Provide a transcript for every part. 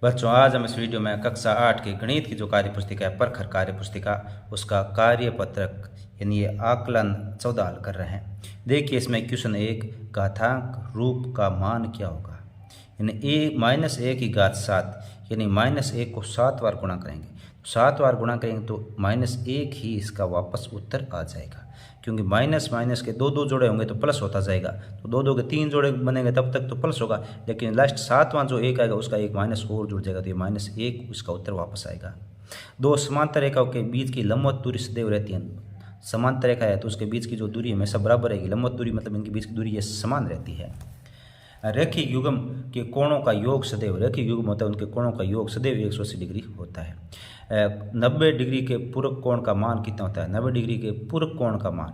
बच्चों, आज हम इस वीडियो में कक्षा 8 की गणित की जो कार्य पुस्तिका है, प्रखर कार्य पुस्तिका, उसका कार्य पत्रक यानी ये आकलन 14 हल कर रहे हैं। देखिए, इसमें क्वेश्चन 1, घातांक रूप का मान क्या होगा। यानी -1 की घात 7, यानी -1 को 7 बार गुणा करेंगे। 7 बार गुणा करेंगे तो -1 ही इसका वापस उत्तर आ जाएगा, क्योंकि माइनस माइनस के दो दो जोड़े होंगे तो प्लस होता जाएगा, तो दो दो के 3 जोड़े बनेंगे तब तक तो प्लस होगा, लेकिन लास्ट 7वां जो 1 आएगा उसका एक माइनस और जुड़ जाएगा, तो ये -1 उसका उत्तर वापस आएगा। दो समांतर रेखाओं के बीच की लंबवत दूरी सदैव रहती है। समांतर रेखा है तो उसके बीच की जो दूरी हमेशा बराबर रहेगी। लंबवत दूरी मतलब इनके बीच की दूरी ये समान रहती है। रेखीय युग्म के कोणों का योग सदैव, रेखीय युग्म होता है उनके कोणों का योग सदैव 180 डिग्री होता है। 90 डिग्री के पूरक कोण का मान कितना होता है। 90 डिग्री के पूरक कोण का मान,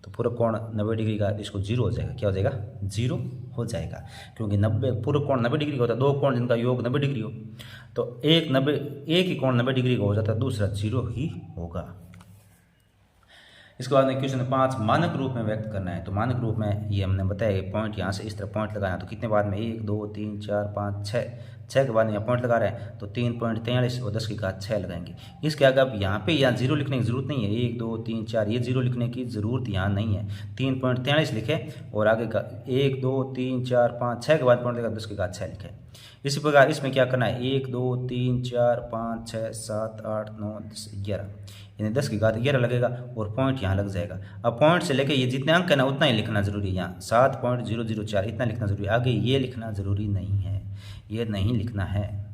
तो पूरक कोण 90 डिग्री का, इसको 0 हो जाएगा। क्या हो जाएगा? 0 हो जाएगा, क्योंकि 90 पूरक कोण 90 डिग्री का होता है। दो कोण जिनका योग 90 डिग्री हो तो एक ही कोण 90 डिग्री का हो जाता है, दूसरा 0 ही होगा। इसके बाद में क्वेश्चन 5, मानक रूप में व्यक्त करना है। तो मानक रूप में ये हमने बताया, पॉइंट यहाँ से इस तरह पॉइंट लगाना, तो कितने बाद में 1 2 3 4 5 6 के बाद में यहाँ पॉइंट लगा रहे हैं तो 3.43 और 10 की घात 6 लगाएंगे। इसके आगे अब यहाँ पे 0 लिखने की जरूरत नहीं है। 1 2 3 4 ये 0 लिखने की जरूरत यहाँ नहीं है। 3.43 लिखे और आगे का 1 2 3 4 5 6 के बाद पॉइंट लगा 10 की घात 6 लिखे। इसी प्रकार इसमें क्या करना है, 1 2 3 4 5 6 7 8 9 10 11, यानी 10 की घात 11 लगेगा और पॉइंट यहाँ लग जाएगा। अब पॉइंट से लेके ये जितने अंक है ना उतना ही लिखना जरूरी है। यहाँ 7.004 इतना लिखना जरूरी है, आगे ये लिखना जरूरी नहीं है, ये नहीं लिखना है।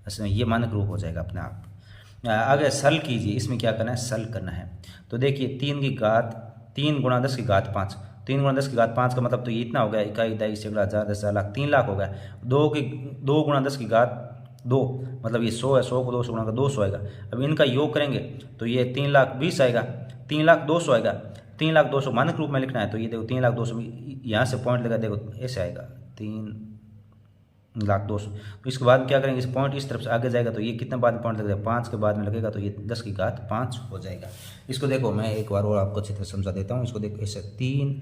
इसमें ये मानक रूप हो जाएगा अपने आप। आगे सल कीजिए, इसमें क्या करना है, सल करना है। तो देखिए 3 की घात 3 गुणा 10 की घात 5, 3 गुणा 10 की घात 5 का मतलब तो ये इतना हो गया, इकाई दई सैकड़ा हजार 10 लाख 3 लाख हो गया। 2 गुणा 10 की घात 2 मतलब ये 100 है, 100 को 200 गुणा का 200 आएगा। अब इनका योग करेंगे तो ये 3,20,000 आएगा, 3,02,000 आएगा। 3,02,000 मानक रूप में लिखना है तो ये देखो 3,02,000 यहाँ से पॉइंट लगा, देखो ऐसे आएगा 3,02,000। तो इसके बाद क्या करेंगे, इस पॉइंट इस तरफ से आगे जाएगा तो ये कितने बाद में पॉइंट लगेगा, 5 के बाद में लगेगा, तो ये 10 की घात 5 हो जाएगा। इसको देखो मैं एक बार और आपको अच्छी तरह समझा देता हूँ। इसको देखो ऐसे 3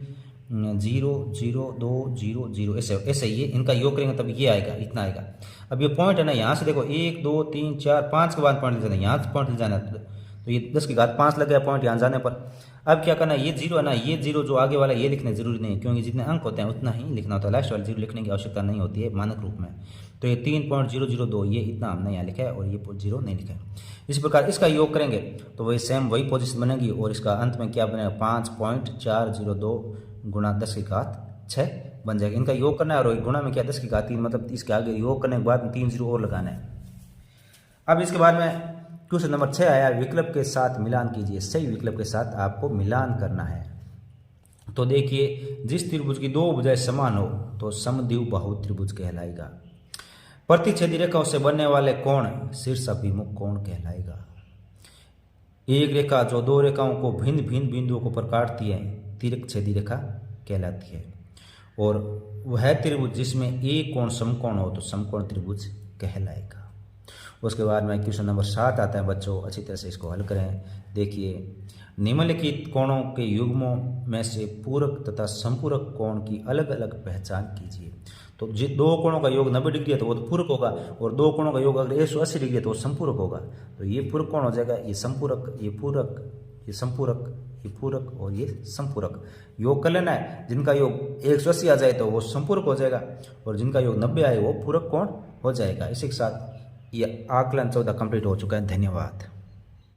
0 0 2 0 0 ऐसे ये इनका योग करेंगे तब ये आएगा, इतना आएगा। अब ये पॉइंट है ना, यहाँ से देखो 1 2 3 4 5 के बाद पॉइंट ले जाना, यहाँ से पॉइंट ले जाना, तो ये 10 की घात 5 लग गया पॉइंट यहाँ जाने पर। अब क्या करना है, ये 0 है ना, ये 0 जो आगे वाला ये लिखने जरूरी नहीं है, क्योंकि जितने अंक होते हैं उतना ही लिखना होता है। लास्ट वाला 0 लिखने की आवश्यकता नहीं होती है मानक रूप में। तो ये 3.002 ये इतना हमने यहाँ लिखा है और ये 0 नहीं लिखा है। इस प्रकार इसका योग करेंगे तो वही सेम वही पोजीशन बनेगी और इसका अंत में क्या बनेगा, 5.402 गुणा 10 की घात 6 बन जाएगा। इनका योग करना है और गुणा में क्या 10 की घात 3, मतलब इसके आगे योग करने के बाद में 3 0 और लगाना है। अब इसके बाद में क्वेश्चन नंबर 6 आया, विकल्प के साथ मिलान कीजिए। सही विकल्प के साथ आपको मिलान करना है। तो देखिए, जिस त्रिभुज की दो भुजाएं समान हो तो समद्विबाहु बहुत्रिभुज कहलाएगा। प्रतिच्छेदी रेखाओं से बनने वाले कोण शीर्षाभिमुख कोण कहलाएगा। एक रेखा जो दो रेखाओं को भिन्न भिन्न बिंदुओं को काटती है तिर्कछेदी रेखा कहलाती है। और वह त्रिभुज जिसमें एक कोण समकोण हो तो समकोण त्रिभुज कहलाएगा। उसके बाद में क्वेश्चन नंबर 7 आता है बच्चों, अच्छी तरह से इसको हल करें। देखिए, निम्नलिखित कोणों के युग्मों में से पूरक तथा संपूरक कोण की अलग अलग पहचान कीजिए। तो दो कोणों का योग 90 डिग्री है तो वो तो पूरक होगा, और दो कोणों का योग अगर 180 डिग्री है तो वो संपूरक होगा। तो ये पूरक कोण हो जाएगा, ये संपूरक, ये पूरक, ये संपूरक, ये पूरक और ये संपूरक। योग कर लेना है, जिनका योग 180 आ जाए तो वो संपूरक हो जाएगा और जिनका योग 90 आए वो पूरक कोण हो जाएगा। इसी के साथ ये आकलन 14 कंप्लीट हो चुका है। धन्यवाद।